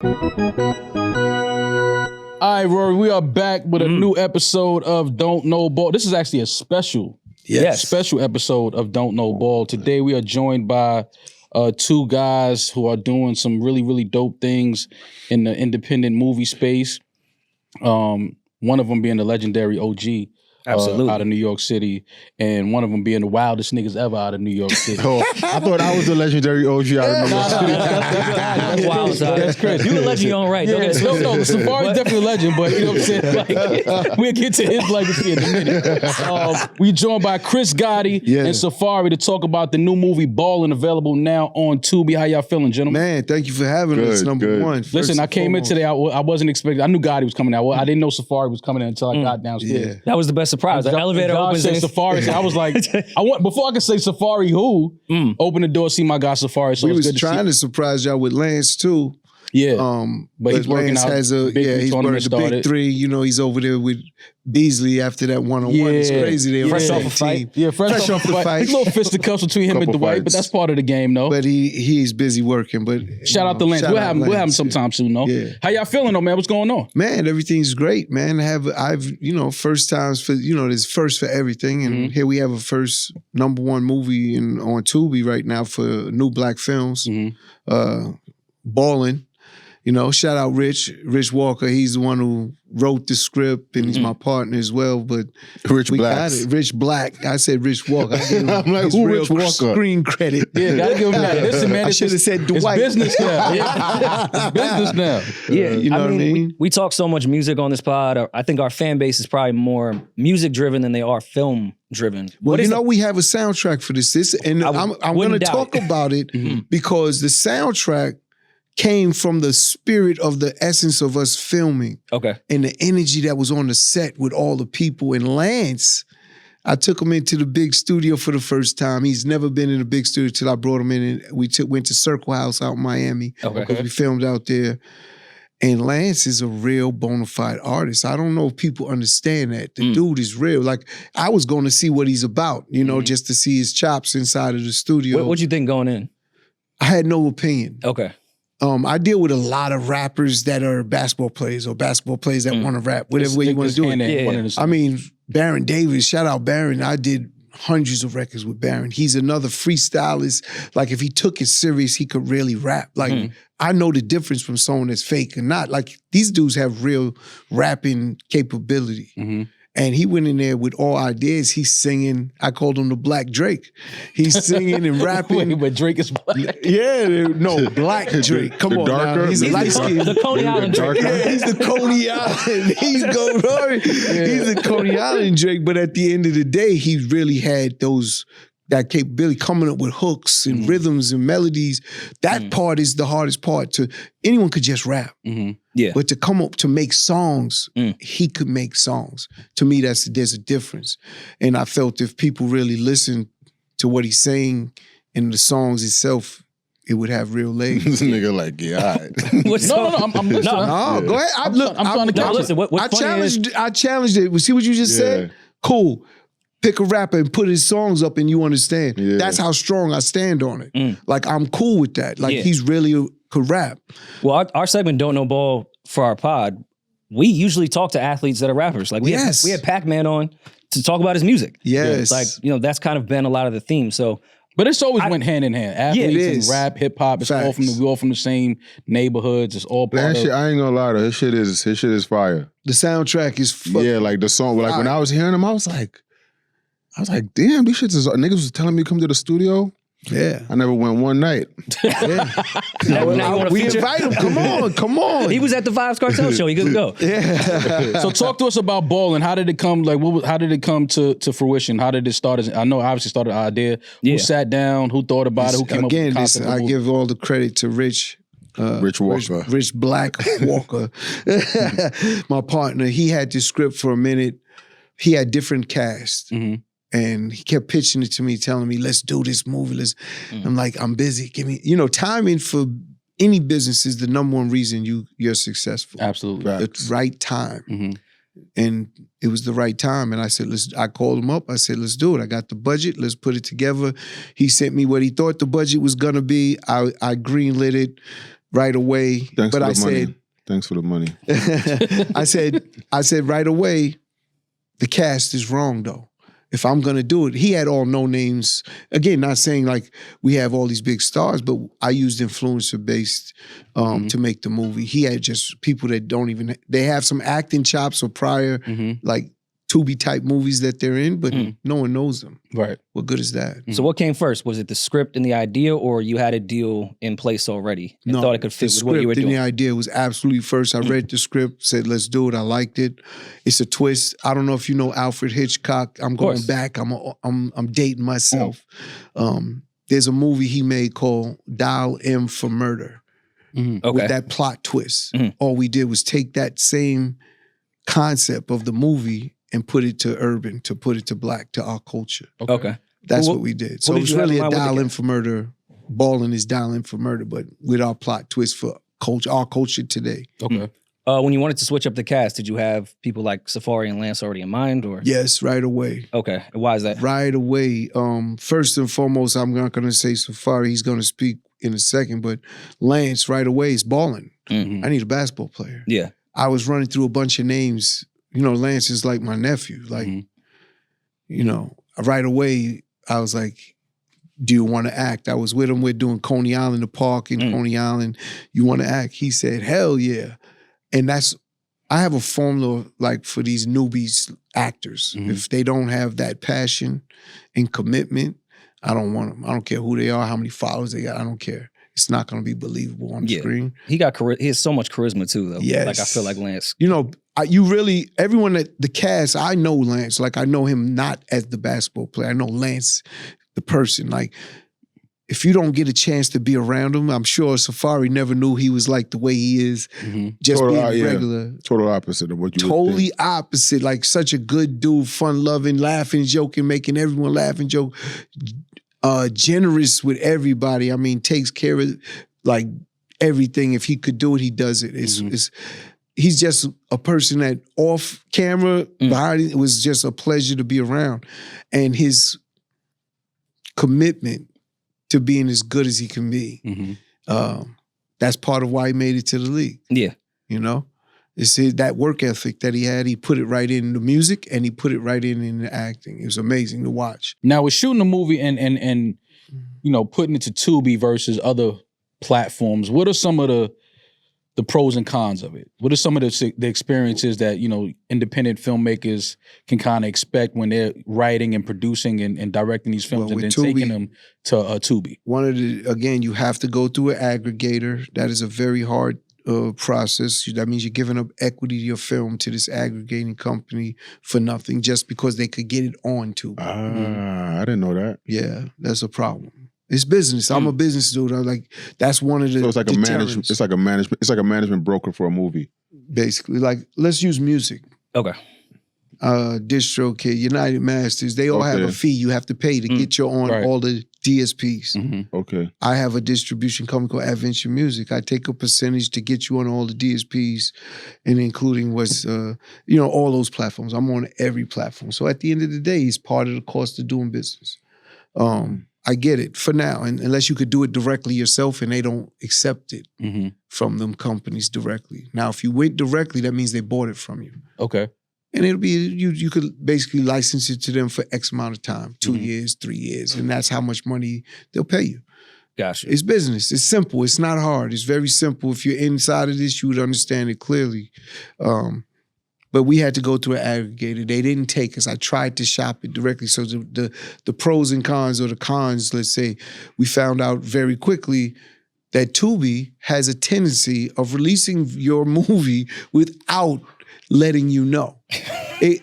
All right, Rory, we are back with a new episode of Don't Know Ball. This is actually a special episode of Don't Know Ball. Today we are joined by two guys who are doing some really, really dope things in the independent movie space. One of them being the legendary OG. Out of New York City, and one of them being the wildest niggas ever out of New York City. I thought I was the legendary OG out of New York City. That's wild. That's crazy. You a legend, you own right. No, Safaree's definitely a legend, but you know what I'm saying? Like, we'll get to his legacy in a minute. We joined by Chris Gotti and Safaree to talk about the new movie Ballin', available now on Tubi. How y'all feeling, gentlemen? Man, thank you for having us, number one. Listen, I came in today, I wasn't expecting, I knew Gotti was coming out. I didn't know Safaree was coming in until I got downstairs. Yeah. That was the best surprise. The elevator opens. Said Safaree. I was like, before I could say Safaree, open the door, see my guy Safaree. So we was trying to surprise y'all with Lance too. Yeah, but he's working Lance out. He's working the big three. You know, he's over there with Beasley after that one-on-one. It's crazy. They fresh off a fight. Yeah, fresh off the fight. There's a little fisticuffs between him and Dwight, but that's part of the game, though. But he's busy working. But shout out to Lance. We'll have him sometime soon, though. Yeah. How y'all feeling, though, man? What's going on? Man, everything's great, man. I've first times for there's first for everything, and here we have a first number one movie on Tubi right now for New Black Films, Ballin'. You know, shout out Rich Walker. He's the one who wrote the script, and he's my partner as well. But Rich Black. Got it. Rich Black. I said Rich Walker. I'm like, who Rich Walker? Screen credit. Yeah, gotta give him that. Listen, man, I should have said Dwight. It's business now. It's business now. Yeah, you know what I mean? We talk so much music on this pod. I think our fan base is probably more music driven than they are film driven. Well, we have a soundtrack for this. And I'm going to talk about it because the soundtrack came from the spirit of the essence of us filming. Okay. And the energy that was on the set with all the people. And Lance, I took him into the big studio for the first time. He's never been in a big studio till I brought him in, and we went to Circle House out in Miami. Because we filmed out there. And Lance is a real bona fide artist. I don't know if people understand that. The dude is real. Like, I was going to see what he's about, just to see his chops inside of the studio. What'd you think going in? I had no opinion. Okay. I deal with a lot of rappers that are basketball players or basketball players that want to rap, whatever way you want to do it. I mean, Baron Davis, shout out Baron. I did hundreds of records with Baron. He's another freestylist. Like, if he took it serious, he could really rap. Like, I know the difference from someone that's fake and not. Like, these dudes have real rapping capability. And he went in there with all ideas. He's singing. I called him the Black Drake. He's singing and rapping. Wait, but Drake is black. Yeah, no, Black Drake. Come on, now. He's light skin. The Coney Island Drake. Yeah, he's the Coney Island. He's Rory. He's the Coney Island Drake. But at the end of the day, he really had that capability, coming up with hooks and rhythms and melodies. That part is the hardest part. Anyone could just rap. Yeah. But to come up to make songs, he could make songs. To me, there's a difference. And I felt if people really listened to what he's saying in the songs itself, it would have real legs. This nigga like, yeah, all right. I'm listening. No, go ahead. I'm trying to catch it. Listen, I challenged it. See what you just said? Cool. Pick a rapper and put his songs up and you understand. Yeah. That's how strong I stand on it. Like, I'm cool with that. Like, he's really could rap. Well, our segment Don't Know Ball for our pod, we usually talk to athletes that are rappers. Like, we had Pac-Man on to talk about his music. Yes. Like, that's kind of been a lot of the theme. So, but it's always went hand in hand. Athletes and rap, hip hop, it's all we all from the same neighborhoods. It's all part of shit, I ain't gonna lie though. His shit is fire. The soundtrack is like the song. Like, when I was hearing him, I was like, damn, these shits is niggas was telling me to come to the studio. Yeah. I never went one night. Now we invite him. Come on. He was at the Vibes Cartel show. He couldn't go. Yeah. So talk to us about Ballin'. How did it come? Like, how did it come to fruition? How did it start? I know obviously started an idea. Who sat down? Who thought about it? Who came up with the concept? I give all the credit to Rich Walker. Rich Black Walker. My partner. He had this script for a minute. He had different casts. And he kept pitching it to me, telling me, let's do this movie. I'm like, I'm busy. Give me, timing for any business is the number one reason you're successful. Absolutely. The right time. And it was the right time. And I said, I called him up. I said, let's do it. I got the budget. Let's put it together. He sent me what he thought the budget was going to be. I greenlit it. right away. Thanks for the money. I said right away, the cast is wrong though. If I'm gonna do it, he had all no names. Again, not saying like we have all these big stars, but I used influencer based to make the movie. He had just people that don't even, they have some acting chops or prior like Tubi type movies that they're in, but no one knows them. Right. What good is that? So what came first? Was it the script and the idea, or you had a deal in place already and thought it could fit with what you were doing? The idea was absolutely first. I read the script, said, let's do it. I liked it. It's a twist. I don't know if you know Alfred Hitchcock. I'm going back. I'm dating myself. There's a movie he made called Dial M for Murder with that plot twist. All we did was take that same concept of the movie and put it to urban, to put it to black, to our culture. Okay. That's what we did. So it's really a Dial In for Murder. Ballin is Dial In for Murder, but with our plot twist for culture, our culture today. Okay. When you wanted to switch up the cast, did you have people like Safaree and Lance already in mind, or? Yes, right away. Okay. Why is that? Right away. First and foremost, I'm not going to say Safaree. He's going to speak in a second, but Lance right away is balling. I need a basketball player. Yeah. I was running through a bunch of names. You know, Lance is like my nephew. Like, you know, right away, I was like, do you want to act? I was with him. We're doing Coney Island, the park in Coney Island. You want to act? He said, hell yeah. And I have a formula like for these newbies actors. If they don't have that passion and commitment, I don't want them. I don't care who they are, how many followers they got. I don't care. It's not going to be believable on the screen. He has so much charisma too, though. Yes. Like I feel like Lance. You know, everyone that the cast, I know Lance. Like I know him not as the basketball player. I know Lance, the person. Like if you don't get a chance to be around him, I'm sure Safaree never knew he was like the way he is. Just being regular. Total opposite of what you Totally opposite. Like such a good dude, fun-loving, laughing, joking, making everyone laugh and joke. Generous with everybody. I mean, takes care of like everything. If he could do it, he does it. He's just a person that off camera, behind it was just a pleasure to be around. And his commitment to being as good as he can be. That's part of why he made it to the league. Yeah. You know? It's that work ethic that he had. He put it right in the music and he put it right in the acting. It was amazing to watch. Now, with shooting a movie and you know, putting it to Tubi versus other platforms, what are some of the pros and cons of it? What are some of the experiences that, you know, independent filmmakers can kind of expect when they're writing and producing and directing these films and then taking them to Tubi? Again, you have to go through an aggregator. That is a very hard process. That means you're giving up equity to your film to this aggregating company for nothing just because they could get it on Tubi. I didn't know that. Yeah, that's a problem. It's business. I'm a business dude. I'm like, that's one of the. So it's like deterrents. It's like a management broker for a movie. Basically, like let's use music. Okay. DistroKid, United Masters, they all have a fee you have to pay to get you on all the DSPs. Okay. I have a distribution company called Adventure Music. I take a percentage to get you on all the DSPs and including what's, you know, all those platforms. I'm on every platform. So at the end of the day, it's part of the cost of doing business. I get it for now, and unless you could do it directly yourself and they don't accept it from them companies directly. Now, if you went directly, that means they bought it from you. Okay. And it'll be, you could basically license it to them for X amount of time, 2 years, 3 years, and that's how much money they'll pay you. Gotcha. It's business. It's simple. It's not hard. It's very simple. If you're inside of this, you would understand it clearly. But we had to go to an aggregator. They didn't take us. I tried to shop it directly. So the pros and cons, or the cons, let's say, we found out very quickly that Tubi has a tendency of releasing your movie without letting you know.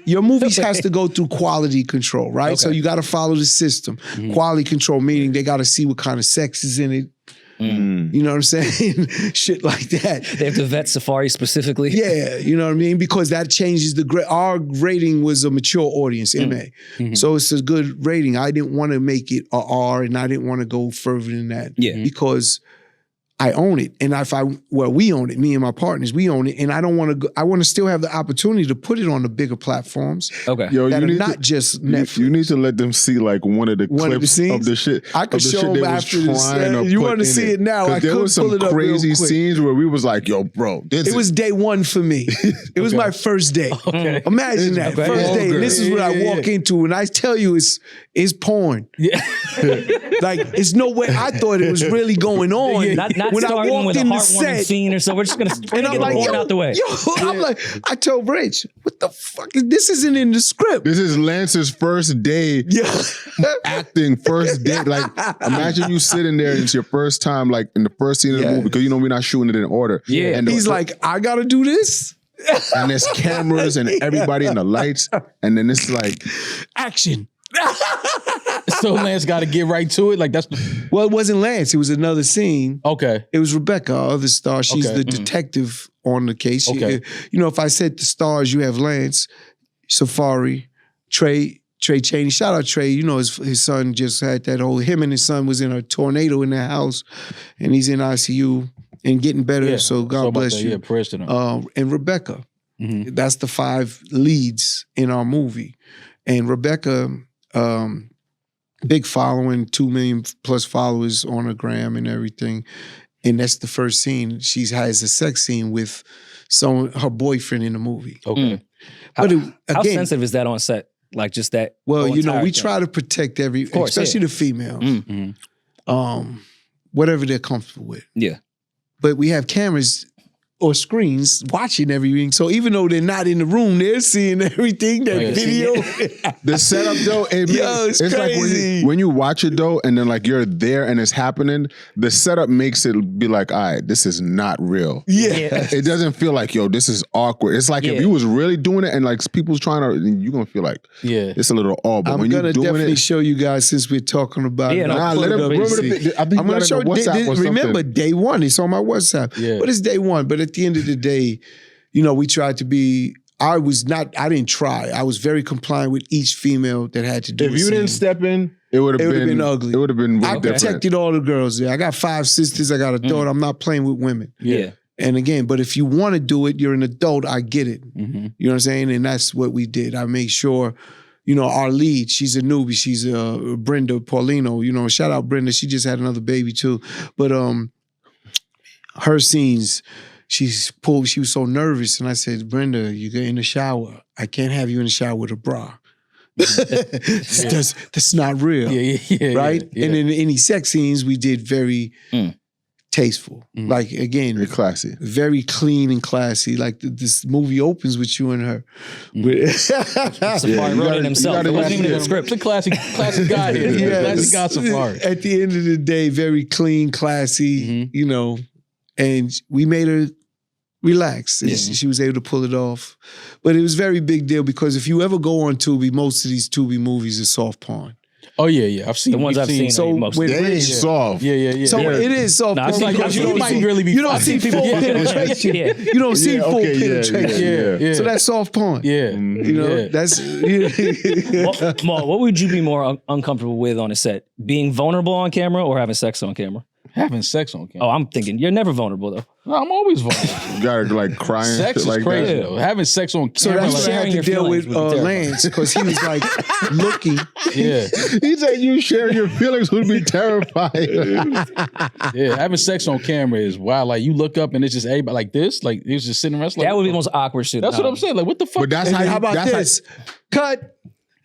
Your movies has to go through quality control, right? Okay. So you got to follow the system. Quality control, meaning they got to see what kind of sex is in it. You know what I'm saying? Shit like that. They have to vet Safaree specifically. Yeah, you know what I mean? Because that changes the grade. Our rating was a mature audience, MA. So it's a good rating. I didn't want to make it a R, and I didn't want to go further than that. Yeah. Because I own it. And we own it, me and my partners, we own it. And I don't want to go, I want to still have the opportunity to put it on the bigger platforms. Okay. Yo, that are not just Netflix. You need to let them see like one of the clips of the shit. I could show them after this. You want to see it now? I there could was pull some it up real crazy quick. scenes where we was like, yo, bro, it was day one for me. It was my first day. Okay. Imagine that. Okay. First day. And this is what I walk into. And I tell you, it's porn. Yeah. Like, it's no way. I thought it was really going on. Yeah. Not when I starting walked with a in the heartwarming set. scene or so. We're just gonna And I'm get like, the porn out the way. I'm like, I told Rich, what the fuck is this? Isn't in the script. this is Lance's first day acting, first day. Like, imagine you sitting there and it's your first time, like in the first scene of the movie, because we're not shooting it in order. Yeah. And He's like, I gotta do this. and there's cameras and everybody and the lights, and then it's like Action. So Lance got to get right to it. Like that's Well, it wasn't Lance. It was another scene. okay. It was Rebecca, our other star. She's Okay. the detective on the case. Okay. If I said the stars, you have Lance, Safaree, Trey Chaney. Shout out Trey. His son just had him and his son was in a tornado in their house, and he's in ICU and getting better. Yeah. So God bless you. Yeah, prayers to them. And Rebecca. Mhm. That's the 5 leads in our movie. And Rebecca, big following, 2 million plus followers on her gram and everything. And that's the first scene. She has a sex scene with her boyfriend in the movie. Okay. But How sensitive is that on set? Like just that? Well, whole we entire thing? try to protect especially the females, Mm. whatever they're comfortable with. Yeah. But we have cameras or screens watching everything. So even though they're not in the room, they're seeing everything, that yeah. video. the setup though. It's like crazy. when you watch it though, and then like you're there and it's happening. The setup makes it be like, all right, this is not real. Yeah. It doesn't feel like, yo, this is awkward. It's like if you was really doing it and like people's trying to, you're gonna feel like it's a little odd. But I'm when gonna you're doing definitely it, show you guys since we're talking about it. nah, let him. I'm gonna show you. Remember, day one. It's on my WhatsApp. Yeah. But it's day one. But at the end of the day, we tried to be. I didn't try. I was very compliant with each female that had to do. If you didn't step in, it would have been ugly. It would have been. I different. protected all the girls there. I got 5 sisters. I got a daughter. I'm not playing with women. Yeah. And again, but if you want to do it, you're an adult. I get it. Mm-hmm. You know what I'm saying? And that's what we did. I made sure. Our lead, she's a newbie. She's Brenda Paulino. Shout out Brenda. She just had another baby too. But her scenes, she was so nervous. And I said, Brenda, you get in the shower. I can't have you in the shower with a bra. That's not real. Right? Yeah. And in any sex scenes, we did very tasteful. Like, again, Very classy. very clean and classy. Like this movie opens with you and her. Safaree wrote it himself. It wasn't even in the script. It's a classic guy here. Classic guy Safaree. At the end of the day, very clean, classy, and we made her relax. And she was able to pull it off. But it was a very big deal because if you ever go on Tubi, most of these Tubi movies are soft porn. Oh yeah. I've seen The ones I've seen. So most when They ain't soft. Yeah. So it is soft Nah, porn. it's like- because you might really be. you don't see full penetration. Yeah. You don't see full penetration. Yeah. So that's soft porn. Yeah. Yeah. That's Maul, what would you be more uncomfortable with on a set? Being vulnerable on camera or having sex on camera? Having sex on camera. Oh, I'm thinking you're never vulnerable though. No, I'm always vulnerable. You gotta like crying. Sex is like crazy that. though. Having sex on So camera. that's what I had sharing to your deal with feelings would be terrible. Lance because he was like looking. Yeah. He said you sharing your feelings would be terrifying. Yeah. Having sex on camera is wild. Like you look up and it's just everybody like this. Like it's just sitting around. Like, That would be the most awkward shit. That's what I'm saying. Like what the fuck? But that's And how. how about that's this? Cut.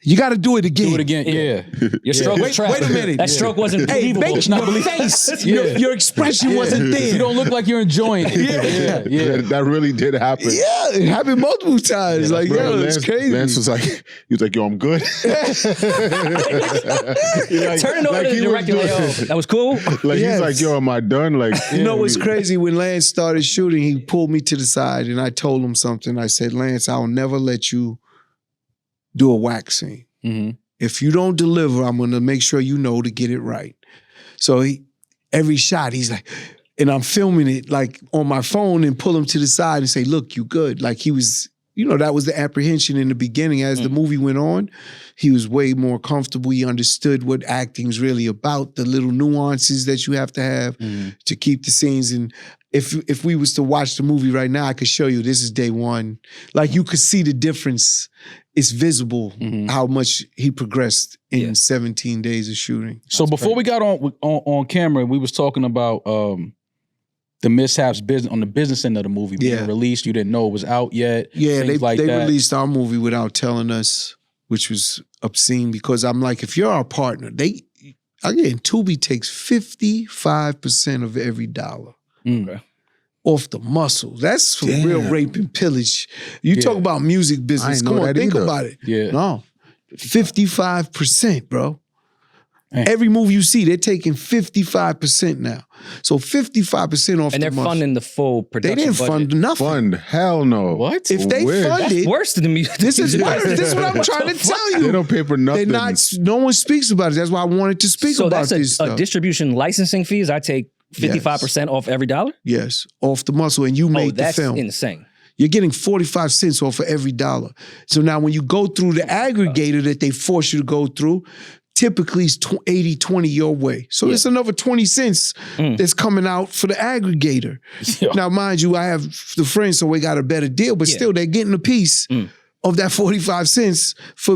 You got to do it again. Do it again. Yeah. Your stroke was trash. wait a minute. That stroke wasn't Hey, believable. make your face. Your expression wasn't there. You don't look like you're enjoying it. Yeah. That really did happen. Yeah, it happened multiple times. Like, Bro, yo, it's crazy. Lance was like, he was like, yo, I'm good. Turning over to the director, like, yo, that was cool. Like Yes. he's like, yo, am I done? Like, You know what's crazy? When Lance started shooting, he pulled me to the side and I told him something. I said, Lance, I'll never let you do a wax scene. Mm-hmm. If you don't deliver, I'm going to make sure you know to get it right. So every shot, he's like, and I'm filming it like on my phone and pull him to the side and say, look, you good. Like he was you know, that was the apprehension in the beginning. As the movie went on, he was way more comfortable. He understood what acting's really about, the little nuances that you have to have to keep the scenes. And if we was to watch the movie right now, I could show you this is day one. Like you could see the difference. It's visible how much he progressed in 17 days of shooting. So before we got on camera, we was talking about the mishaps on the business end of the movie being released. You didn't know it was out yet. Yeah, they released our movie without telling us, which was obscene because I'm like, if you're our partner, Tubi takes 55% of every dollar. Okay. Off the muscle. That's for real rape and pillage. You talk about music business. Come on, think about it. Yeah. No. 55%, bro. Every movie you see, they're taking 55% now. So 55% off the muscle. And they're funding the full production They didn't fund nothing. Hell no. What? If they funded... That's worse than the music. This is worse. This is what I'm trying to tell you. They don't pay for nothing. No one speaks about it. That's why I wanted to speak about this stuff. So a distribution licensing fees, I take 55% off every dollar? Yes, off the muscle, and you made the film. That's insane. You're getting 45 cents off of every dollar. So now when you go through the aggregator that they force you to go through, typically it's 80-20 your way. So it's another 20 cents that's coming out for the aggregator. Yeah. Now, mind you, I have the friends, so we got a better deal, but still they're getting a piece of that 45 cents for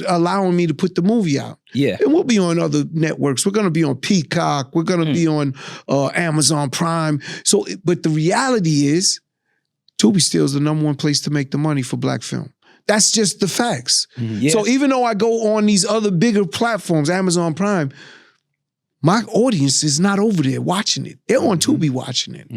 allowing me to put the movie out. Yeah. And we'll be on other networks. We're going to be on Peacock. We're going to be on Amazon Prime. So, but the reality is, Tubi still is the #1 place to make the money for black film. That's just the facts. Yeah. So even though I go on these other bigger platforms, Amazon Prime, my audience is not over there watching it. They're on Tubi watching it.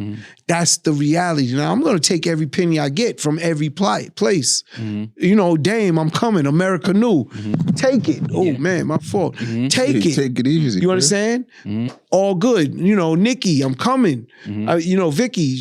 That's the reality. Now, I'm going to take every penny I get from every place. You know, Dame, I'm coming. America New. Take it. Oh, man, my fault. Take it. Take it easy. You understand? All good. You know, Nikki, I'm coming. You know, Vicky,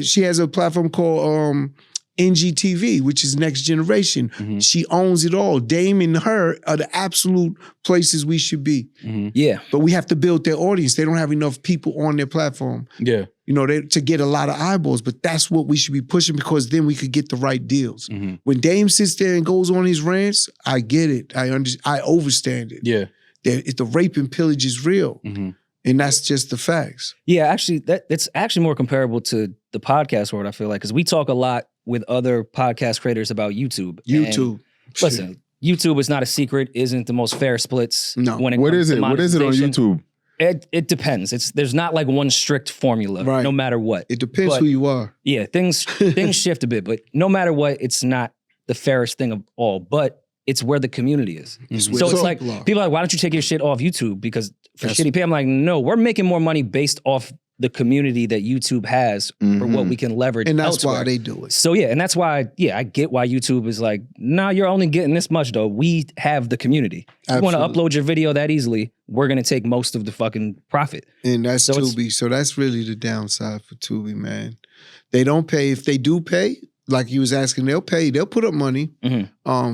she has a platform called NGTV, which is Next Generation. She owns it all. Dame and her are the absolute places we should be. Yeah. But we have to build their audience. They don't have enough people on their platform. Yeah. You know, to get a lot of eyeballs, but that's what we should be pushing because then we could get the right deals. When Dame sits there and goes on his rants, I get it. I overstand it. Yeah. The rape and pillage is real. And that's just the facts. Yeah, actually, that's actually more comparable to the podcast world, I feel like, because we talk a lot with other podcast creators about YouTube. YouTube. Listen, YouTube is not a secret, isn't the most fair splits. No. When it What comes is to it? What is it on YouTube? It depends. There's not like one strict formula, no matter what. It depends who you are. Yeah, things shift a bit, but no matter what, it's not the fairest thing of all. But it's where the community is. So it's like, people are like, why don't you take your shit off YouTube? Because for shitty pay, I'm like, no, we're making more money based off the community that YouTube has for what we can leverage And that's elsewhere. why they do it. So yeah, and that's why, I get why YouTube is like, nah, you're only getting this much though. We have the community. If you want to upload your video that easily, we're going to take most of the fucking profit. And that's Tubi. So that's really the downside for Tubi, man. They don't pay. If they do pay, like you was asking, they'll pay. They'll put up money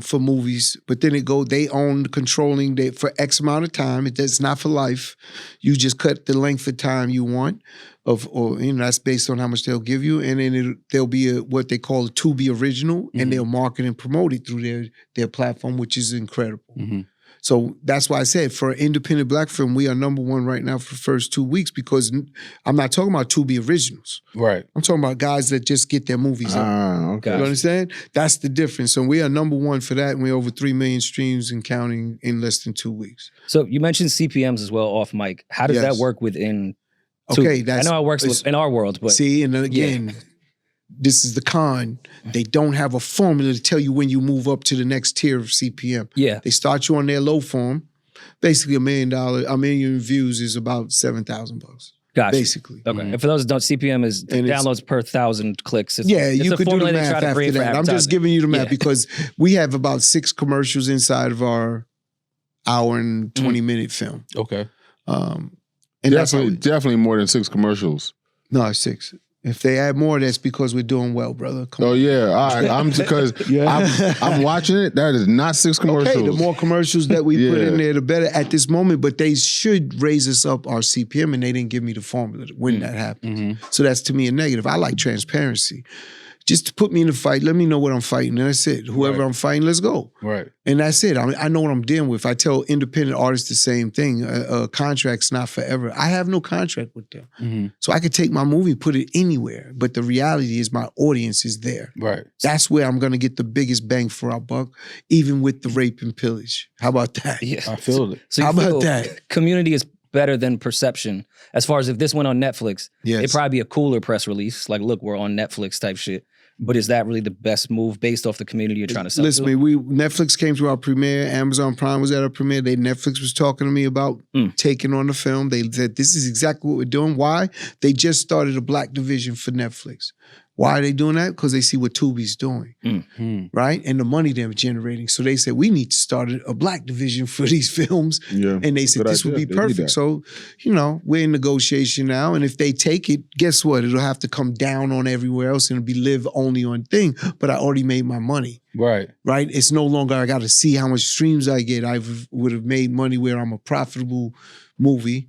for movies, but then they own the controlling for X amount of time. It's not for life. You just cut the length of time you want, that's based on how much they'll give you, and then there'll be what they call a Tubi original, and they'll market and promote it through their platform, which is incredible. So that's why I said for an independent black film, we are #1 right now for the first 2 weeks because I'm not talking about Tubi originals. Right. I'm talking about guys that just get their movies out. Okay. You understand? That's the difference. So we are #1 for that, and we're over 3 million streams and counting in less than 2 weeks. So you mentioned CPMs as well off mic. How does that work within Tubi? I know it works in our world, but see, and then again, this is the con. They don't have a formula to tell you when you move up to the next tier of CPM. Yeah. They start you on their low form. Basically, $1 million views is about $7,000. Gotcha. Basically. Okay. And for those that don't, CPM is downloads per 1,000 clicks. You could do the math after that. I'm just giving you the math because we have about 6 commercials inside of our hour and 20-minute film. Okay. And definitely more than 6 commercials. No, 6. If they add more, that's because we're doing well, brother. All right. I'm because I'm watching it. That is not 6 commercials. Okay, the more commercials that we put in there, the better at this moment. But they should raise us up our CPM, and they didn't give me the formula when that happened. So that's to me a negative. I like transparency. Just to put me in the fight, let me know what I'm fighting. And that's it. Whoever I'm fighting, let's go. Right. And that's it. I know what I'm dealing with. I tell independent artists the same thing. A contract's not forever. I have no contract with them. So I could take my movie, put it anywhere. But the reality is my audience is there. Right. That's where I'm going to get the biggest bang for our buck, even with the rape and pillage. How about that? Yeah. I feel it. So how about that? Community is better than perception. As far as if this went on Netflix, yes. it'd probably be a cooler press release. Like, look, we're on Netflix type shit. But is that really the best move based off the community you're trying to sell? Listen, Netflix came to our premiere. Amazon Prime was at our premiere. Netflix was talking to me about taking on the film. They said, this is exactly what we're doing. Why? They just started a black division for Netflix. Why are they doing that? Because they see what Tubi's doing, right? And the money they're generating. So they said, we need to start a black division for these films. Yeah, and they said, this would be perfect. So, we're in negotiation now. And if they take it, guess what? It'll have to come down on everywhere else and it'll be live only on thing. But I already made my money. Right. Right? It's no longer, I got to see how much streams I get. I would have made money where I'm a profitable movie.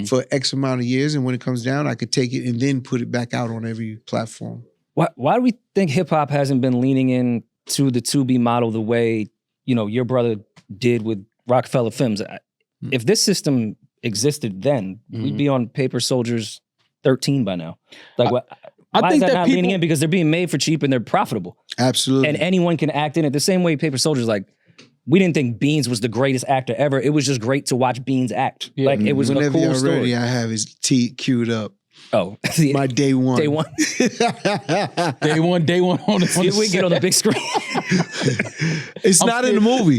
For X amount of years, and when it comes down, I could take it and then put it back out on every platform. Why do we think hip hop hasn't been leaning in to the Tubi model the way your brother did with Rockefeller Films? If this system existed then, we'd be on Paper Soldiers 13 by now. Like, why is that not leaning in? Because they're being made for cheap and they're profitable. Absolutely, and anyone can act in it. The same way Paper Soldiers, like. We didn't think Beans was the greatest actor ever. It was just great to watch Beans act. Yeah. Like, it was whenever a cool story. Ready, I have his T queued up. Oh. My day one. Day one. day one on the See if we get on the big screen. It's not in the movie.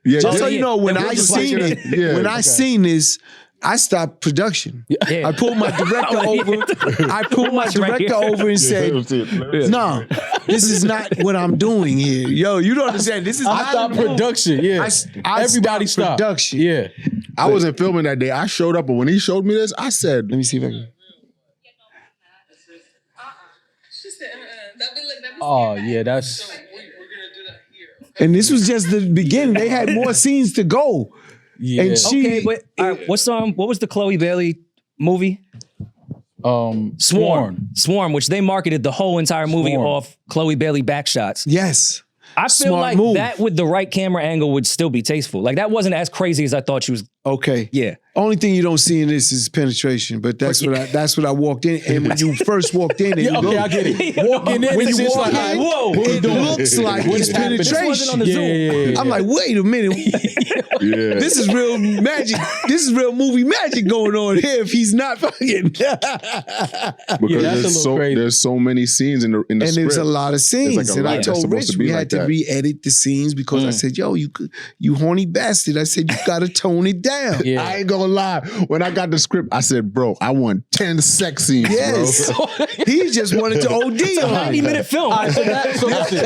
Yeah, just so you know, when I seen it, when I seen this, I stopped production. Yeah. I pulled my director over. I pulled my director over and said, "No, this is not what I'm doing here. Yo, you don't understand. This is I stopped production. Yeah, everybody stopped production. Yeah, I wasn't filming that day. I showed up, but when he showed me this, I said, "Let me see if I can." Oh yeah, that's. And this was just the beginning. They had more scenes to go. Yeah. And she, but what was the Chloe Bailey movie? Swarm, which they marketed the whole entire movie off Chloe Bailey backshots. Yes. I feel like that with the right camera angle would still be tasteful. Like, that wasn't as crazy as I thought she was. Okay. Yeah. Only thing you don't see in this is penetration, but that's what I walked in. And when you first walked in, I get it. Walking in, when it's you just walk like, in, whoa, it looks like it's penetration. This wasn't on the Zoom. I'm like, wait a minute. This is real magic. This is real movie magic going on here. If he's not fucking, because there's so many scenes in the script. And there's a lot of scenes. Like and I told Rich we had to re-edit the scenes because I said, yo, you horny bastard. I said, you got to tone it down. Yeah. I ain't gonna lie. When I got the script, I said, bro, I want 10 sex scenes, bro. He just wanted to OD on 90-minute film. So listen,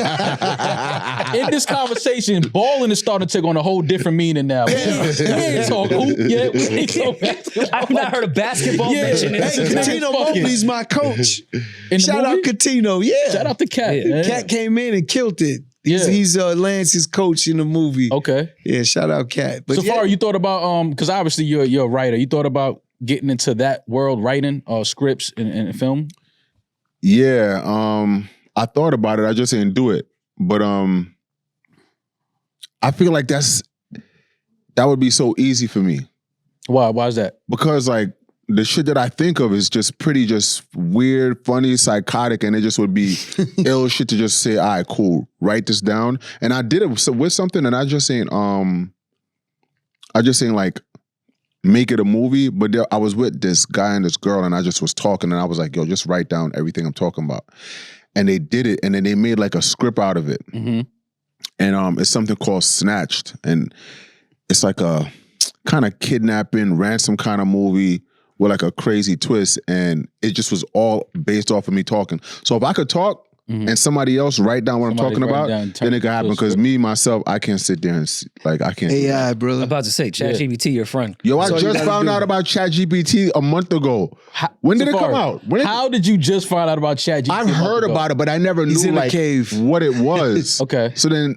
in this conversation, balling is starting to take on a whole different meaning now. We ain't talking hoop yet. I've not heard of basketball mentioned. Hey, Catino Mobley's my coach. Shout out Catino. Yeah. Shout out to Cat. Yeah. Cat came in and killed it. He's Lance's coach in the movie. Okay. Yeah, shout out Cat. But Safaree, you thought about because obviously you're a writer. You thought about getting into that world, writing scripts and film? Yeah, I thought about it. I just didn't do it. But I feel like that would be so easy for me. Why? Why is that? Because like the shit that I think of is just pretty weird, funny, psychotic, and it just would be ill shit to just say, all right, cool, write this down. And I did it with something, and I just saying like, make it a movie, but I was with this guy and this girl, and I just was talking, and I was like, yo, just write down everything I'm talking about. And they did it, and then they made like a script out of it. Mm-hmm. And it's something called Snatched, and it's like a kind of kidnapping, ransom kind of movie with like a crazy twist, and it just was all based off of me talking. So if I could talk and somebody else write down what I'm talking about, then it could happen. Because me, myself, I can't sit there and I can't. AI, brother. I'm about to say, ChatGPT, your friend. Yo, I just found out about ChatGPT a month ago. When did it come out? How did you just find out about ChatGPT? I've heard about it, but I never knew like what it was. Okay. So then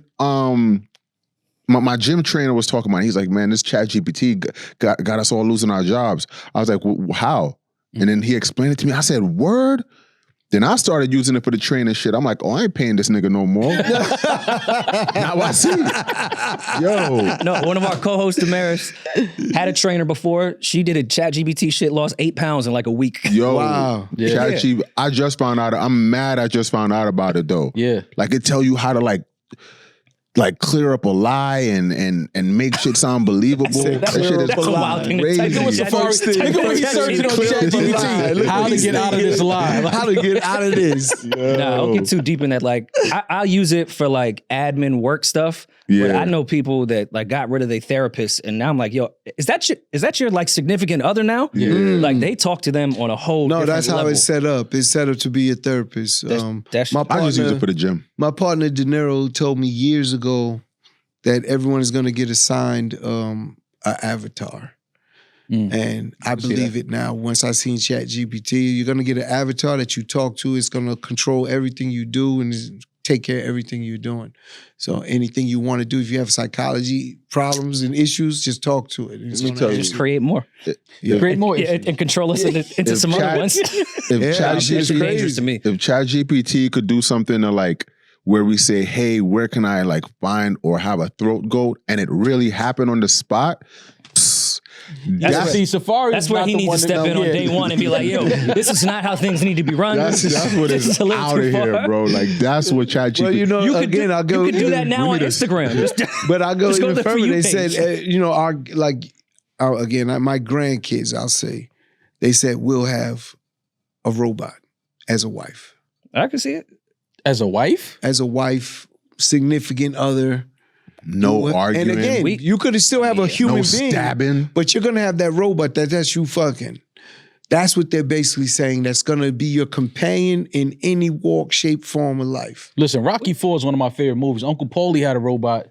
my gym trainer was talking about it. He's like, man, this ChatGPT got us all losing our jobs. I was like, well, how? And then he explained it to me. I said, word? Then I started using it for the training shit. I'm like, oh, I ain't paying this nigga no more. Now I see. Yo. No, one of our co-hosts, Demaris, had a trainer before. She did a ChatGPT shit, lost 8 pounds in like a week. Yo. Wow. Yeah. ChatGPT, I just found out. I'm mad I just found out about it though. Yeah. Like it tell you how to like clear up a lie and make shit sound believable. That shit is That's a wild thing to type in crazy. Safaree. Take away searching on ChatGPT. How to get out of this lie. How to get out of this. Nah, don't get too deep in that. Like, I'll use it for like admin work stuff. Yeah. But I know people that like got rid of their therapist, and now I'm like, yo, is that your like significant other now? Yeah. Like they talk to them on a whole. No, different that's how level. it's set up. It's set up to be a therapist. That's my I just use partner, it for the gym. my partner De Niro told me years ago that everyone is going to get assigned an avatar. And I believe it now. Once I seen ChatGPT, you're going to get an avatar that you talk to. It's going to control everything you do and take care of everything you're doing. So anything you want to do, if you have psychology problems and issues, just talk to it. It's Let me tell you. just create more. Create more Yeah, issues. and control us into some other ones. If That's dangerous to me. If ChatGPT could do something to like where we say, hey, where can I like find or have a throat goat, and it really happened on the spot. See, Safaree. That's where he needs to step in on day one and be like, yo, this is not how things need to be run. That's what This is a little out too of here, far. bro. Like that's what ChatGPT. Well, you know, You could again, I'll go. you could do that now we on need a- Instagram. But I go Just go even to the For further. You They page. said, you know, my grandkids, I'll say, they said we'll have a robot as a wife, I can see it. As a wife? significant other. no arguing. And again, you could still have a human no being, stabbing. but you're gonna have that robot that's you fucking. That's what they're basically saying. That's gonna be your companion in any walk, shape, form of life. Listen, Rocky IV is one of my favorite movies. Uncle Paulie had a robot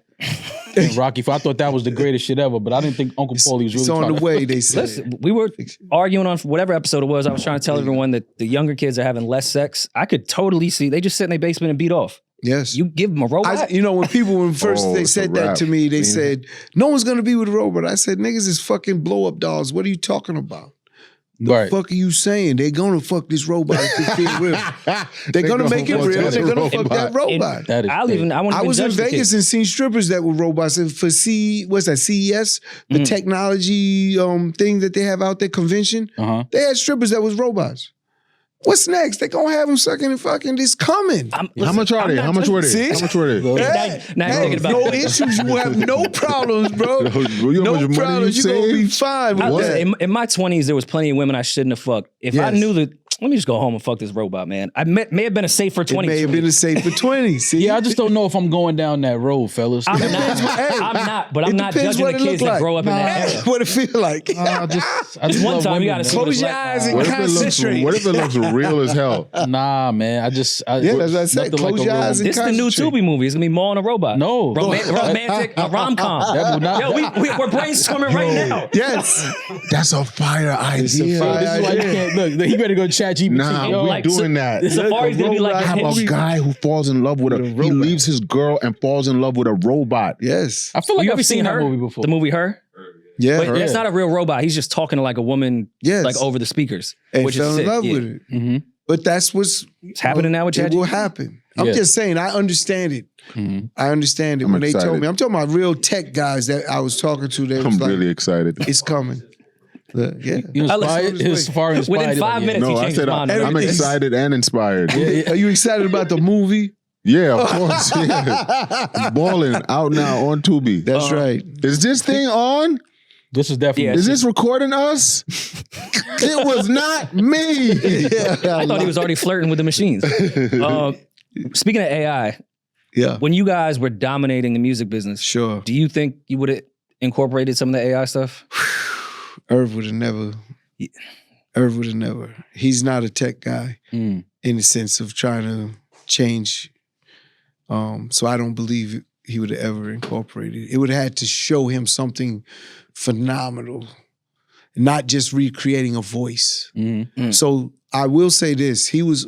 in Rocky IV. I thought that was the greatest shit ever, but I didn't think Uncle Paulie was really It's on trying the to- way, they said. Listen, we were arguing on whatever episode it was. I was trying to tell everyone that the younger kids are having less sex. I could totally see they just sit in their basement and beat off. Yes. You give them a robot. When first Oh, they it's a said that wrap. to me, they Yeah. said, no one's gonna be with a robot. I said, niggas is fucking blow up dolls. What are you talking about? Right. Fuck are you saying? They're gonna fuck this robot if it feel real. They're gonna make it fuck real. that They're gonna fuck robot. that robot. That is I I was in Vegas and seen strippers that were robots. And for what's that, CES? The technology thing that they have out there, convention. Uh-huh. They had strippers that was robots. What's next? They gonna have them sucking and fucking. It's coming. How much are they? How much were they? See? How much were they? Now you're thinking about no it. issues. You will have no problems, bro. You know how No much money problems. you You're gonna be saved? fine with that. In my 20s, there was plenty of women I shouldn't have fucked. If I Yes. knew that, let me just go home and fuck this robot, man. I may have been a safer 20. It may have been a safer 20. See? Yeah, I just don't know if I'm going down that road, fellas. I'm not, but I'm It not depends judging what the it kids look that like. grow up in that era. What it feel like. I just One love time you women, gotta man. see Close your eyes and What if concentrate. it looks real as hell? Nah, man. Yeah, that's what I said. nothing like Close a your real- eyes and This is the new concentrate. Tubi movie. It's gonna be Maul and a robot. No. Romantic, a rom-com. That will not- Yo, we're brainstorming right now. Yes. That's a fire idea. fire This is why you can't look. He better go chat GPT. Nah, Yo, we like, doing that. The Safaree's gonna be like I a have a hitch. guy who falls in love with a. He leaves his girl and falls in love with a robot. Yes. I feel like You I've ever seen seen that her? movie before. The movie Her? Yeah. But that's not a real robot. He's just talking to like a woman, Yes. like over the speakers, And which fell is in sick. love Yeah. with it. Mm-hmm. But that's what's It's happening now with it will ChatGPT. happen. I'm Yeah. just saying, I understand it. Mm-hmm. I understand it I'm when they told excited. me. I'm talking about real tech guys that I was talking to. They was I'm like, really excited. it's coming. Yeah. You inspired? listen, His Safari inspired. Within 5 minutes, No, he I changed said his mind. I'm Everything's- excited and inspired. Are you excited about the movie? Yeah, of course. Yeah. Ballin' out now on Tubi. That's right. Is this thing on? This is definitely. Yeah. Is this recording us? It was not me. I thought he was already flirting with the machines. Speaking of AI, Yeah. when you guys were dominating the music business, Sure. do you think you would have incorporated some of the AI stuff? Irv would have never. Irv would have never. He's not a tech guy Mm. in the sense of trying to change. So I don't believe he would have ever incorporated it. It would have had to show him something phenomenal, not just recreating a voice. Mm-hmm. So I will say this: he was,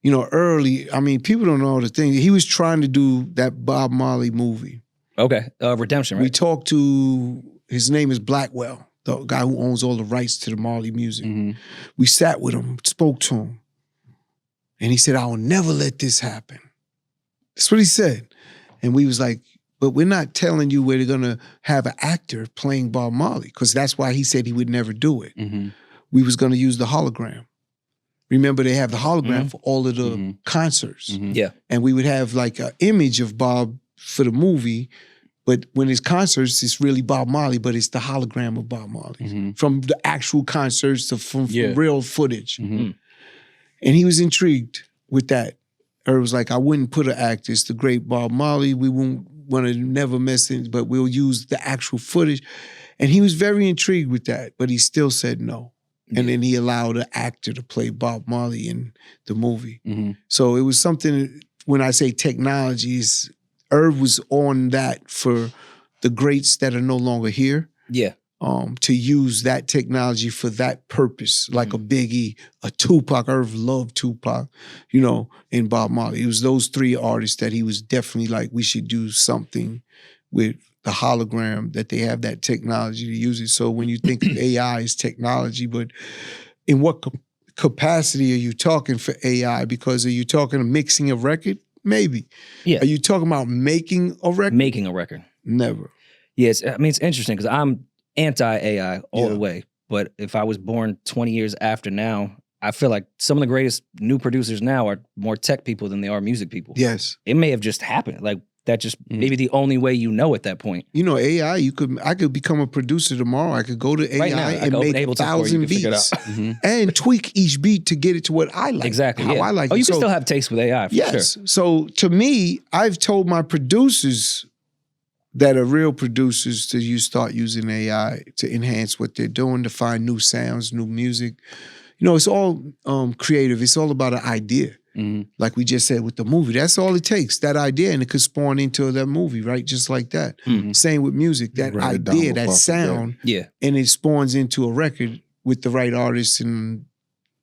early. I mean, people don't know the thing. He was trying to do that Bob Marley movie. Okay, Redemption, We right? talked to, his name is Blackwell, the guy who owns all the rights to the Marley music. Mm-hmm. We sat with him, spoke to him. And he said, I will never let this happen. That's what he said. And we was like, but we're not telling you we're going to have an actor playing Bob Marley, because that's why he said he would never do it. Mm-hmm. We was going to use the hologram. Remember, they have the hologram for all of the concerts. Mm-hmm. Yeah. And we would have like an image of Bob for the movie, but when it's concerts, it's really Bob Marley, but it's the hologram of Bob Marley from the actual concerts to from real footage. Mm-hmm. And he was intrigued with that. Or it was like, I wouldn't put an actor. It's the great Bob Marley. We won't want to never mess it, but we'll use the actual footage. And he was very intrigued with that, but he still said no. And then he allowed an actor to play Bob Marley in the movie. Mm-hmm. So it was something, when I say technologies, Irv was on that for the greats that are no longer here. Yeah. To use that technology for that purpose, like a Biggie, a Tupac. Irv loved Tupac, you know, and Bob Marley. It was those three artists that he was definitely like, we should do something with the hologram, that they have that technology to use it. So when you think of AI as technology, but in what capacity are you talking for AI? Because are you talking mixing a record? Maybe. Yeah. Are you talking about making a record? Making a record. Never. Yeah, it's interesting because I'm anti-AI all the way. But if I was born 20 years after now, I feel like some of the greatest new producers now are more tech people than they are music people. Yes. It may have just happened. Like, that just maybe the only way you know at that point. You know, AI, I could become a producer tomorrow. I could go to AI and make 1,000 beats and tweak each beat to get it to what I like. Exactly. How I like it. Oh, you can still have taste with AI, for sure. So to me, I've told my producers that are real producers to start using AI to enhance what they're doing, to find new sounds, new music. You know, it's all creative. It's all about an idea. Like we just said with the movie, that's all it takes, that idea, and it could spawn into that movie, right? Just like that. Same with music, that idea, that sound, and it spawns into a record with the right artists and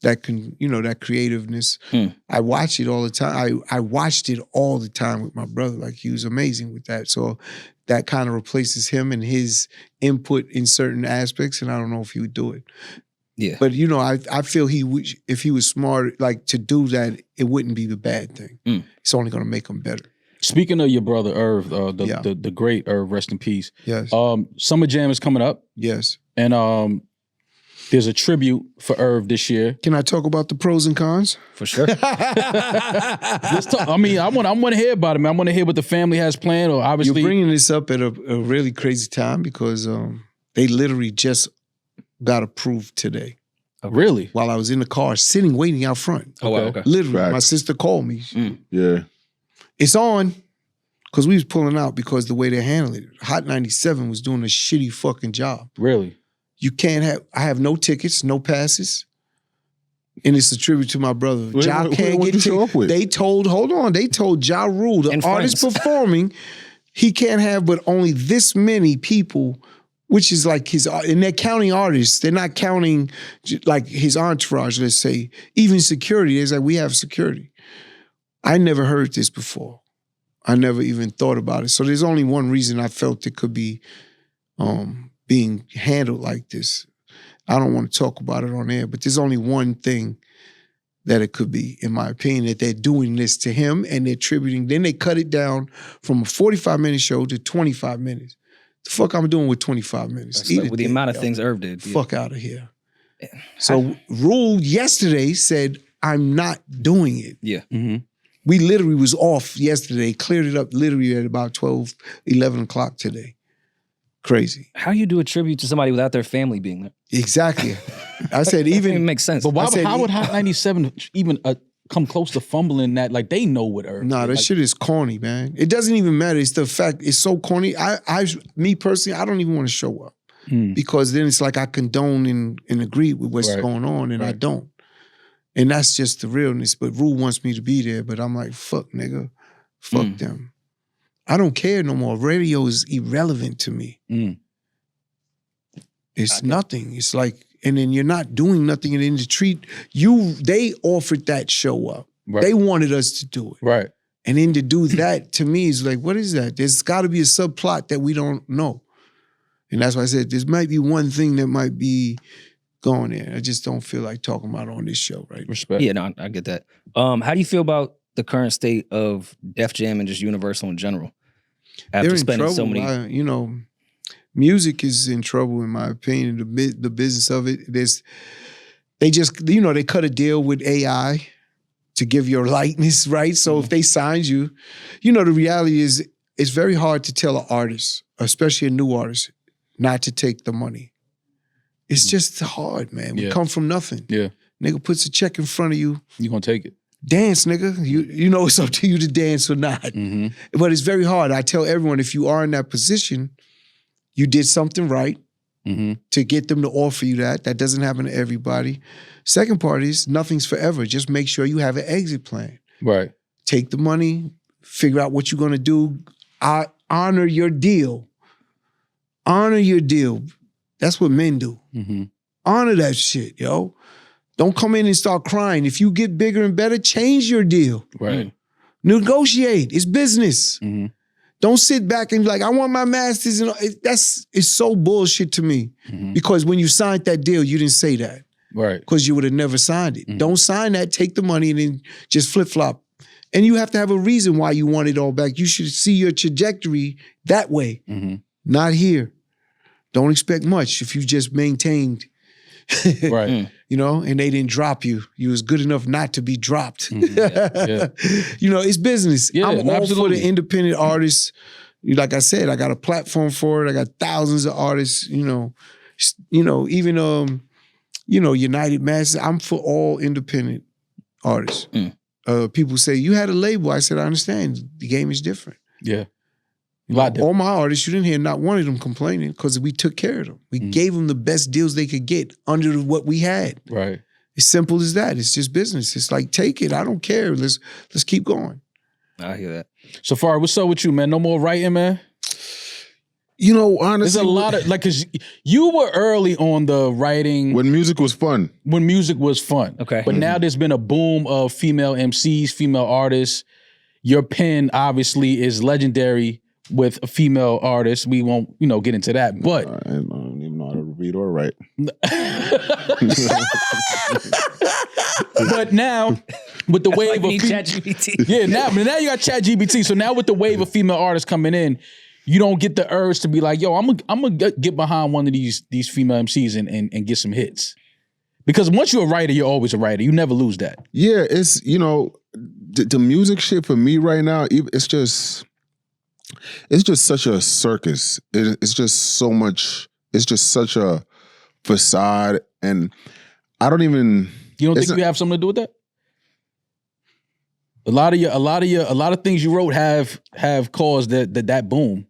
that can, you know, that creativeness. I watch it all the time. I watched it all the time with my brother. Like, he was amazing with that. So that kind of replaces him and his input in certain aspects, and I don't know if he would do it. Yeah. But, you know, I feel if he was smart, like, to do that, it wouldn't be the bad thing. It's only going to make him better. Speaking of your brother, Irv, the great Irv, rest in peace. Yes. Summer Jam is coming up. Yes. And there's a tribute for Irv this year. Can I talk about the pros and cons? For sure. Let's talk. I mean, I want to hear about it, man. I want to hear what the family has planned. Or obviously, you're bringing this up at a really crazy time because they literally just got approved today. Okay. Really? While I was in the car sitting, waiting out front. Oh, okay. Literally, my sister called me. Yeah. It's on, because we was pulling out because the way they handled it. Hot 97 was doing a shitty fucking job. Really? You can't have, I have no tickets, no passes. And it's a tribute to my brother. Ja can't get tickets. They told Ja Rule, the artist performing, he can't have but only this many people, which is like his, and they're counting artists. They're not counting like his entourage, let's say. Even security, it's like, we have security. I never heard this before. I never even thought about it. So there's only one reason I felt it could be being handled like this. I don't want to talk about it on air, but there's only one thing that it could be, in my opinion, that they're doing this to him and they're tributing. Then they cut it down from a 45-minute show to 25 minutes. The fuck I'm doing with 25 minutes? Like with the amount of things Irv did. Fuck out of here. So Rule yesterday said, I'm not doing it. Yeah. We literally was off yesterday, cleared it up literally at about 12, 11 o'clock today. Crazy. How you do a tribute to somebody without their family being there? Exactly. I said even... It makes sense. But how would Hot 97 even come close to fumbling that? Like, they know what Irv. Nah, that shit is corny, man. It doesn't even matter. It's the fact, it's so corny. Me personally, I don't even want to show up. Because then it's like I condone and agree with what's going on, and I don't. And that's just the realness. But Rule wants me to be there, but I'm like, fuck, nigga. Fuck them. I don't care no more. Radio is irrelevant to me. It's nothing. It's like, and then you're not doing nothing, and then to treat you, they offered that show up. They wanted us to do it. Right. And then to do that, to me, is like, what is that? There's got to be a subplot that we don't know. And that's why I said, there might be one thing that might be going there. I just don't feel like talking about it on this show, right? Respect. Yeah, no, I get that. How do you feel about the current state of Def Jam and just Universal in general? After They're in spending trouble. so many, Music is in trouble in my opinion. The business of it, they just, they cut a deal with AI to give your likeness, right? So if they signed you, the reality is it's very hard to tell an artist, especially a new artist, not to take the money. It's just hard, man. We come from nothing. Yeah. Nigga puts a check in front of you. You gonna take it. Dance, nigga. You know it's up to you to dance or not. Mm-hmm. But it's very hard. I tell everyone, if you are in that position, you did something right to get them to offer you that. That doesn't happen to everybody. Second part is nothing's forever. Just make sure you have an exit plan. Right. Take the money, figure out what you're gonna do. Honor your deal. Honor your deal. That's what men do. Mm-hmm. Honor that shit, yo. Don't come in and start crying. If you get bigger and better, change your deal. Right. Negotiate. It's business. Mm-hmm. Don't sit back and be like, I want my masters. And it's so bullshit to me. Because when you signed that deal, you didn't say that. Right. Because you would have never signed it. Don't sign that, take the money, and then just flip-flop. And you have to have a reason why you want it all back. You should see your trajectory that way, not here. Don't expect much if you just maintained, right? And they didn't drop you. You was good enough not to be dropped. Yeah. It's business. Yeah, I'm all absolutely. for the independent artists. Like I said, I got a platform for it. I got thousands of artists. Even United Masses. I'm for all independent artists. People say, you had a label. I said, I understand. The game is different. Yeah. All my artists, you didn't hear not one of them complaining because we took care of them. We gave them the best deals they could get under what we had. Right. It's simple as that. It's just business. It's like, take it. I don't care. Let's keep going. I hear that. Safaree, what's up with you, man? No more writing, man? Honestly, there's a lot of, because you were early on the writing. When music was fun. When music was fun. Okay. But now there's been a boom of female MCs, female artists. Your pen, obviously, is legendary with a female artist. We won't, get into that. But I don't even know how to read or write. But now, with the wave of ChatGPT. now you got ChatGPT. So now with the wave of female artists coming in, you don't get the urge to be like, yo, I'm gonna get behind one of these female MCs and get some hits. Because once you're a writer, you're always a writer. You never lose that. Yeah, it's the music shit for me right now. It's just such a circus. It's just so much. It's just such a facade, and I don't even. You don't think you have something to do with that? A lot of things you wrote have caused that boom.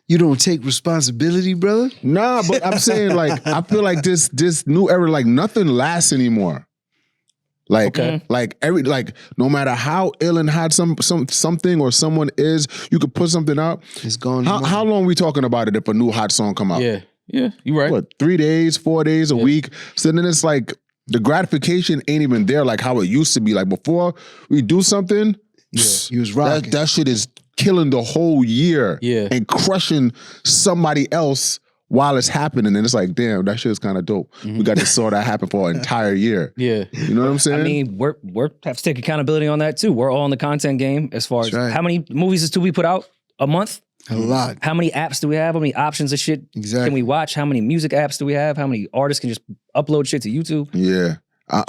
You don't take responsibility, brother? Nah, but I'm saying I feel like this new era, nothing lasts anymore. No matter how ill and hot something or someone is, you could put something out. It's gone. How long are we talking about it if a new hot song come out? Yeah, you're right. What, 3 days, 4 days, a week? So then it's like the gratification ain't even there like how it used to be. Like before we do something, you was rocking. That shit is killing the whole year and crushing somebody else while it's happening. And it's like, damn, that shit is kind of dope. We got to saw that happen for an entire year. Yeah. You know what I'm saying? I mean, we have to take accountability on that too. We're all in the content game as far as how many movies does Tubi put out a month? A lot. How many apps do we have? How many options of shit can we watch? How many music apps do we have? How many artists can just upload shit to YouTube? Yeah.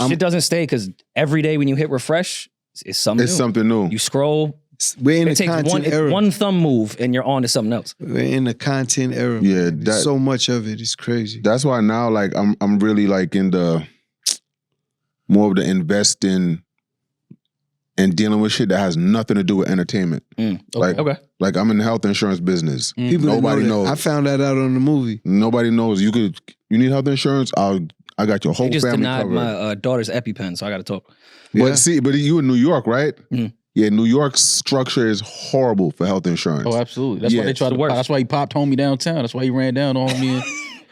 Shit doesn't stay because every day when you hit refresh, it's something new. Something new. You scroll. We're in the content era. One thumb move and you're on to something else. We're in the content era. Yeah, so much of it is crazy. That's why now, I'm really in the more of the investing and dealing with shit that has nothing to do with entertainment. Like I'm in the health insurance business. People nobody knows. I found that out on the movie. Nobody knows. You need health insurance? I got your whole family covered. They just denied my daughter's EpiPen, so I got to talk. But you in New York, right? Yeah, New York's structure is horrible for health insurance. Oh, absolutely. That's why they tried to work. That's why he popped homie downtown. That's why he ran down on me.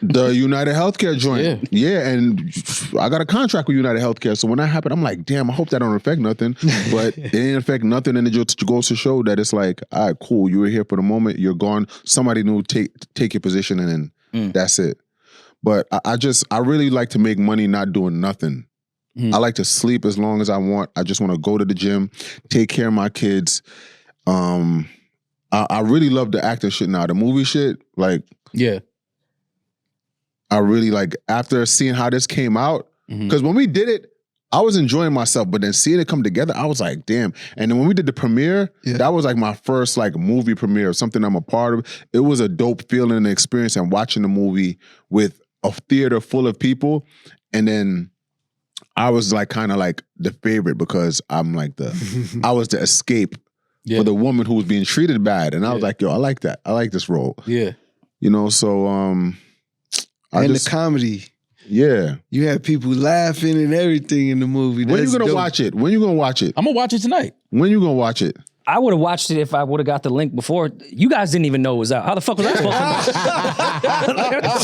The United Healthcare joint. Yeah, and I got a contract with United Healthcare. So when that happened, I'm like, damn, I hope that don't affect nothing. But it didn't affect nothing. And it just goes to show that it's like, all right, cool. You were here for the moment. You're gone. Somebody new take your position and then that's it. But I really like to make money not doing nothing. I like to sleep as long as I want. I just want to go to the gym, take care of my kids. I really love the acting shit now. The movie shit, like, yeah. I really like, after seeing how this came out, because when we did it, I was enjoying myself, but then seeing it come together, I was like, damn. And then when we did the premiere, that was like my first like movie premiere of something I'm a part of. It was a dope feeling and experience, and watching the movie with a theater full of people. And then I was like kind of like the favorite, because I'm like I was the escape for the woman who was being treated bad. And I was like, yo, I like that. I like this role. Yeah. You know, so the comedy. Yeah. You have people laughing and everything in the movie. When you gonna watch it? When you gonna watch it? I'm gonna watch it tonight. When you gonna watch it? I would have watched it if I would have got the link before. You guys didn't even know it was out. How the fuck was I supposed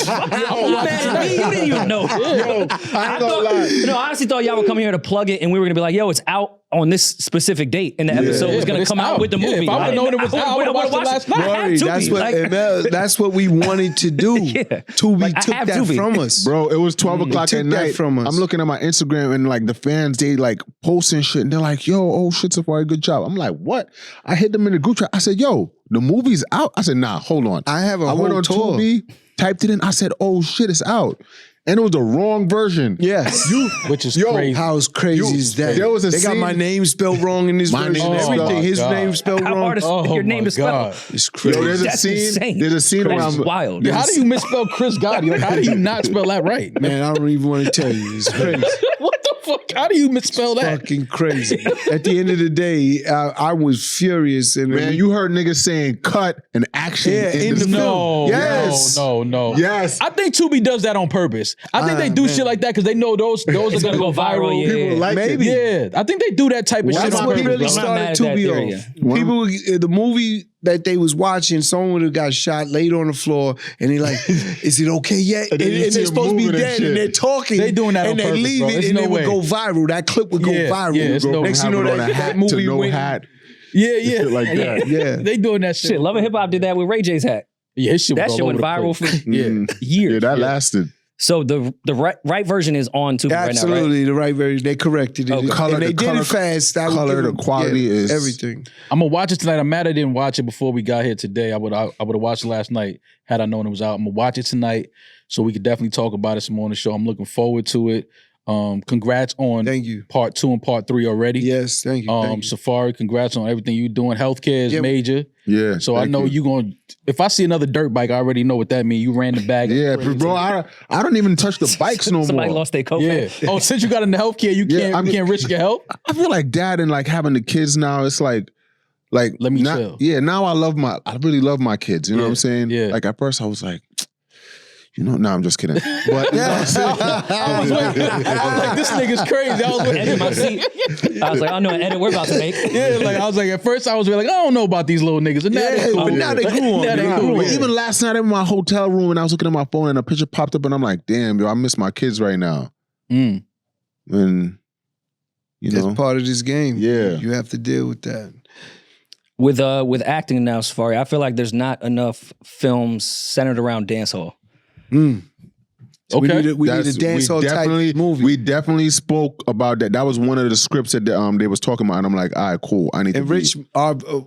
to know? You didn't even know. Yo, I ain't gonna lie. No, I honestly thought y'all would come here to plug it, and we were gonna be like, "Yo, it's out on this specific date," and the episode was gonna come out with the movie. If I would have known it was out, I would have watched it last night. Rory, that's what we wanted to do. Tubi took that from us, bro. It was 12 o'clock at night. From us. I'm looking at my Instagram, and like the fans, they like posting shit, and they're like, "Yo, oh shit, Safaree, good job." I'm like, "What?" I hit them in the group chat. I said, "Yo, the movie's out." I said, "Nah, hold on." I went on tour. Tubi, typed it in. I said, "Oh shit, it's out." And it was the wrong version. Yes. Which is crazy. How crazy is that? There was a they got scene, my name spelled wrong in this version. Everything. His name spelled wrong. Your name is spelled. It's crazy. Yo, That's insane. There's a scene Crazy. around. Wild. Yeah, how do you misspell Chris Gotti? Like, how do you not spell that right? Man, I don't even want to tell you. It's crazy. What the fuck? How do you misspell that? Fucking crazy. At the end of the day, I was furious. And Man, you heard niggas saying cut and action in the film. No, Yes. no. Yes. I think Tubi does that on purpose. I think they do shit like that because they know those are gonna go viral. Yeah. People like Maybe. it. Yeah, I think they do that type of shit That's on what he purpose. really I'm not mad started at that Tubi theory, off. People, the movie that they was watching, someone would have got shot, laid on the floor, and they like, is it okay yet? And then you see they're him supposed to be moving and dead, shit. and they're talking. They doing that and on they purpose, leave bro. it, There's and no it would way. go viral. That clip would go viral. it's no Next thing you know, Having on a that movie no went. hat. Yeah. Shit like that. Yeah. They doing that shit. Shit, Love and Hip Hop did that with Ray J's hat. Yeah, his shit That was shit all went over the viral place. for Yeah. years. Yeah, that lasted. So the right version is on Tubi right now, right? Absolutely, the right version. They corrected it. Okay. And they did it fast. I would color, give the them- quality is everything. I'm gonna watch it tonight. I'm mad I didn't watch it before we got here today. I would have watched it last night had I known it was out. I'm gonna watch it tonight so we could definitely talk about it some more on the show. I'm looking forward to it. Congrats on Thank you. part 2 and part 3 already. Yes, thank you. Thank you. Safaree, congrats on everything you're doing. Healthcare is major. Yeah. So I know you gonna. If I see another dirt bike, I already know what that means. You ran the bag. Yeah, bro. I don't even touch the bikes no Somebody more. lost their coat. Yeah. Oh, since you got into healthcare, you can't risk your health. I feel like dad and like having the kids now. It's like let me now, chill. Yeah, now I really love my kids. You know what I'm saying? Yeah. Like at first I was like, I'm just kidding. But you know what I'm saying? I was like, this nigga's crazy. I was Edit waiting. my seat. I was like, I know an edit we're about to make. Yeah, like I was like, at first I was like, I don't know about these little niggas. And now they cool. but now they grew on. Now they They cool. grew on. Even last night in my hotel room, and I was looking at my phone, and a picture popped up, and I'm like, damn, yo, I miss my kids right now. Mm. And That's part of this game. Yeah. You have to deal with that. With acting now, Safaree, I feel like there's not enough films centered around dancehall. So Okay. we need a dancehall type movie. We definitely spoke about that. That was one of the scripts that they was talking about, and I'm like, all right, cool. I need and to Rich,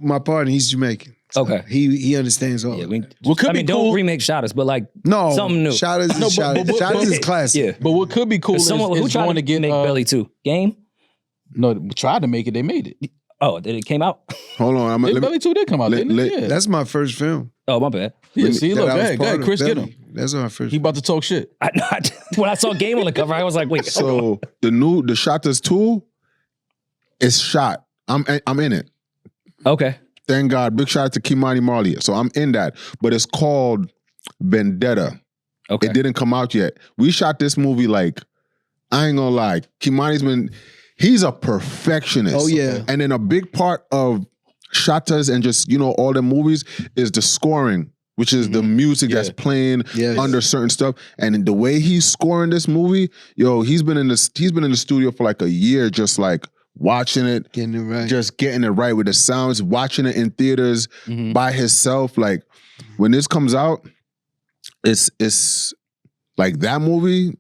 my partner, he's Jamaican. So Okay. He understands all. Yeah, that. What could be don't cool? remake Shotters, but like No, something new. Shotters is Shotters is classic. Yeah. But what could be cool is Someone who tried going to to get make Belly 2. Game? No, tried to make it. They made it. Oh, did it came out? Hold on. Belly 2 did come out, didn't it? Yeah. That's my first film. Oh, my bad. Yeah, see, that look, I was go ahead, part of. Chris, get Belly. him. That's my first. He about to talk shit. When I saw Game on the cover, I was like, wait. So the Shotters 2 is shot. I'm in it. Okay. Thank God. Big shout out to Kimani Marley. So I'm in that. But it's called Vendetta. Okay. It didn't come out yet. We shot this movie like, I ain't gonna lie. Kimani's he's a perfectionist. Oh, yeah. And then a big part of Shotters and just, all the movies is the scoring, which is the music that's playing under certain stuff. And the way he's scoring this movie, he's been in the studio for like a year, just like watching it, Getting it right. just getting it right with the sounds, watching it in theaters by himself. Like when this comes out, it's Like that movie,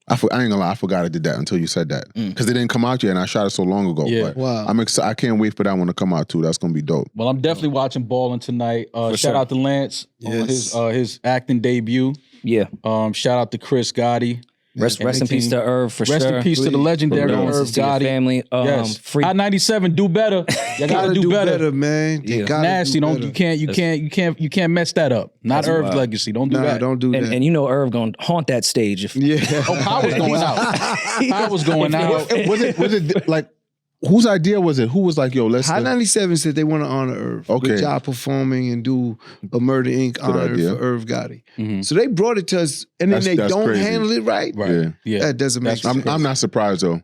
I ain't gonna lie, I forgot I did that until you said that. Because it didn't come out yet and I shot it so long ago. Yeah. But Wow. I'm excited. I can't wait for that one to come out too. That's gonna be dope. Well, I'm definitely watching Ballin' tonight. Shout out to Lance on his acting debut. Yeah. Shout out to Chris Gotti. Rest in peace to Irv for sure. Rest in peace to the legendary Irv Gotti. Family. Yes. Free. High 97, do better. You gotta do better, man. Yeah. Nasty. Do You can't mess that up. Not Irv's legacy. Don't do that. Don't do that. And you know Irv gonna haunt that stage. If Power's going out. Power's going out. Was it like whose idea was it? Who was like, yo, let's High 97 said they want to honor Irv. Okay. With job performing and do a Murder Inc. honor idea. for Irv Gotti. So they brought it to us and then they That's don't crazy. handle it right. Yeah. That doesn't make sense. I'm not surprised though.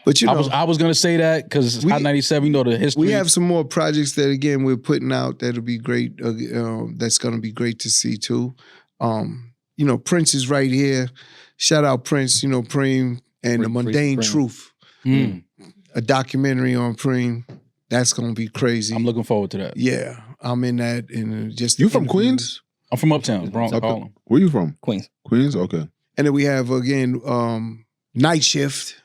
But you know, I was gonna say that because High 97, you know the history. we have some more projects that again we're putting out that'll be great. That's gonna be great to see too. You know, Prince is right here. Shout out Prince. You know, Preem and The Mundane Truth. A documentary on Preem. That's gonna be crazy. I'm looking forward to that. Yeah, I'm in that. And just You from Queens? I'm from Uptown, Bronx, Okay. Harlem. Where you from? Queens. Queens? Okay. And then we have again Night Shift.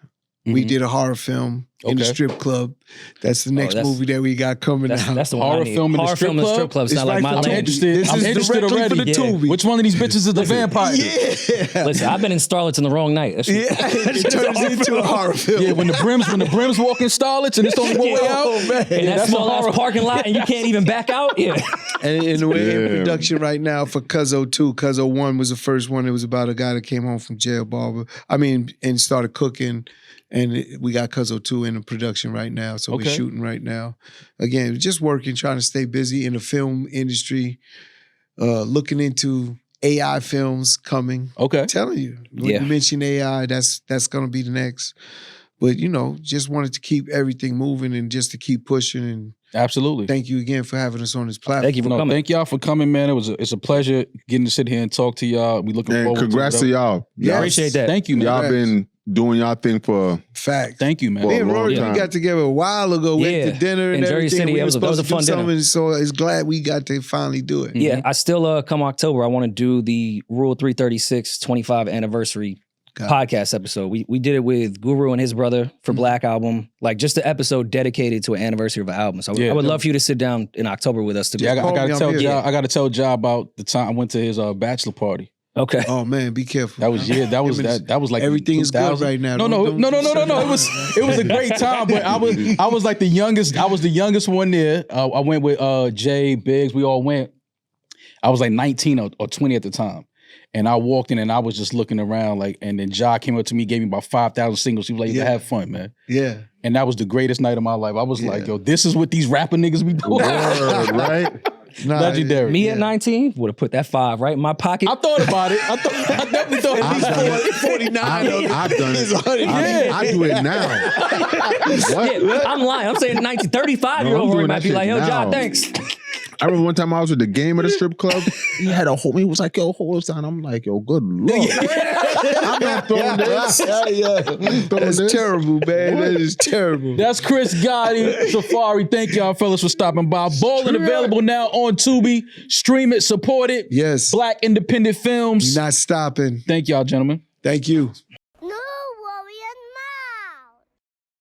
We did a horror film in the strip club. That's the next movie that we got coming out. That's the one Horror I need. film in the Horror strip film in the club? strip club. It's not like my I'm lane. interested. I'm interested already. for the Tubi. Which one of these bitches is the vampire? Yeah. Listen, I've been in Starlets on the wrong night. Yeah, it turns into a horror film. Yeah, when the brims walk in Starlets and it's the only way out. In that small ass parking lot and you can't even back out. Yeah. And we're in production right now for Cuzzo 2. Cuzzo 1 was the first one. It was about a guy that came home from jail, and started cooking. And we got Cuzzo 2 in the production right now. So we're shooting right now. Again, just working, trying to stay busy in the film industry, looking into AI films coming. Okay. I'm telling you. When you mention AI, that's going to be the next. But, you know, just wanted to keep everything moving and just to keep pushing. And absolutely. thank you again for having us on this platform. Thank you for coming. Thank y'all for coming, man. It's a pleasure getting to sit here and talk to y'all. We looking forward congrats to it. y'all. Yes. Appreciate that. Thank you, man. Y'all been doing y'all thing for Fact. Thank you, man. Me and Rory, time. we got together a while ago, went to dinner and in Jersey everything. City. We It were was a supposed to fun do dinner. something, so it's glad we got to finally do it. Yeah, I still come October. I want to do the Rule 336 25 anniversary podcast episode. We did it with Guru and his brother for Black Album, like just the episode dedicated to an anniversary of an album. So I would love for you to sit down in October with us to Yeah, I Call got me, to I'm tell here. Ja. I got to tell Ja about the time I went to his bachelor party. Okay. Oh man, be careful. That was that was like everything is good 2000. right now. No. It was a great time, but I was like the youngest. I was the youngest one there. I went with Jay Biggs. We all went. I was like 19 or 20 at the time. And I walked in and I was just looking around and then Ja came up to me, gave me about 5,000 singles. He was like, have fun, man. Yeah. And that was the greatest night of my life. I was like, yo, this is what these rapper niggas be doing. word, right? Legendary. Me at 19 would have put that 5 right in my pocket. I thought about it. I definitely thought at least 49. I've done it. I do it now. What? Yeah, I'm lying. I'm saying 19, 35-year-old Rory might be like, yo, Ja, thanks. I remember one time I was at the game at a strip club. He had a whole, he was like, yo, hold this down. I'm like, yo, good Lord. I'm not throwing this. That's terrible, man. That is terrible. That's Chris Gotti, Safaree. Thank y'all fellas for stopping by. Ballin' available now on Tubi. Stream it, support it. Yes. Black independent films. Not stopping. Thank y'all, gentlemen. Thank you.